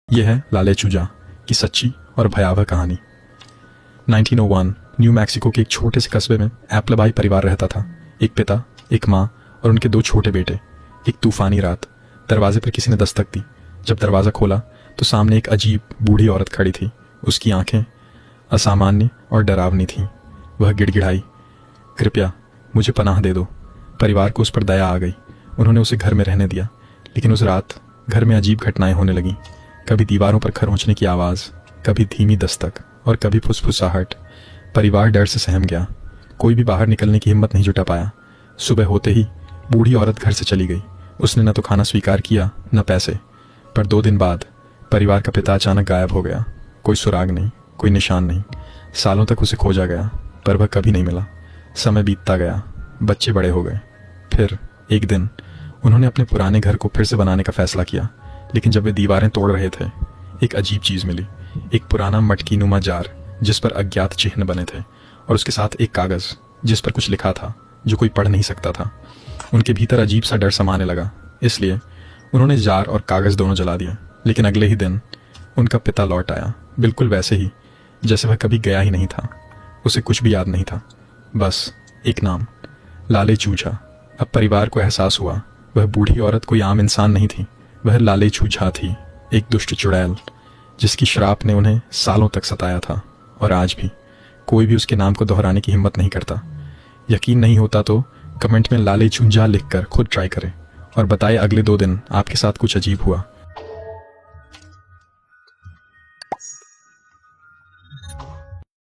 यह है लाले चूजा की सच्ची और भयावह कहानी। 1901 न्यू मैक्सिको के एक छोटे से कस्बे में एप्लबाई परिवार रहता था। एक पिता, एक माँ और उनके दो छोटे बेटे। एक तूफानी रात दरवाजे पर किसी ने दस्तक दी। जब दरवाज़ा खोला तो सामने एक अजीब बूढ़ी औरत खड़ी थी। उसकी आंखें असामान्य और डरावनी थीं। वह गिड़गिड़ाई, कृपया मुझे पनाह दे दो। परिवार को उस पर दया आ गई। उन्होंने उसे घर में रहने दिया। लेकिन उस रात घर में अजीब घटनाएं होने लगीं। कभी दीवारों पर खरोंचने की आवाज़, कभी धीमी दस्तक और कभी फुसफुसाहट। परिवार डर से सहम गया। कोई भी बाहर निकलने की हिम्मत नहीं जुटा पाया। सुबह होते ही बूढ़ी औरत घर से चली गई। उसने न तो खाना स्वीकार किया न पैसे। पर 2 दिन बाद परिवार का पिता अचानक गायब हो गया। कोई सुराग नहीं, कोई निशान नहीं। सालों तक उसे खोजा गया पर वह कभी नहीं मिला। समय बीतता गया, बच्चे बड़े हो गए। फिर एक दिन उन्होंने अपने पुराने घर को फिर से बनाने का फैसला किया। लेकिन जब वे दीवारें तोड़ रहे थे, एक अजीब चीज़ मिली। एक पुराना मटकी नुमा जार जिस पर अज्ञात चिन्ह बने थे और उसके साथ एक कागज़ जिस पर कुछ लिखा था जो कोई पढ़ नहीं सकता था। उनके भीतर अजीब सा डर समाने लगा। इसलिए उन्होंने जार और कागज़ दोनों जला दिए। लेकिन अगले ही दिन उनका पिता लौट आया, बिल्कुल वैसे ही जैसे वह कभी गया ही नहीं था। उसे कुछ भी याद नहीं था, बस एक नाम, लाले चूजा। अब परिवार को एहसास हुआ वह बूढ़ी औरत कोई आम इंसान नहीं थी। वह लाले चूजा थी, एक दुष्ट चुड़ैल जिसकी श्राप ने उन्हें सालों तक सताया था। और आज भी कोई भी उसके नाम को दोहराने की हिम्मत नहीं करता। यकीन नहीं होता तो कमेंट में लाले चूजा लिखकर खुद ट्राई करें और बताएं अगले 2 दिन आपके साथ कुछ अजीब हुआ।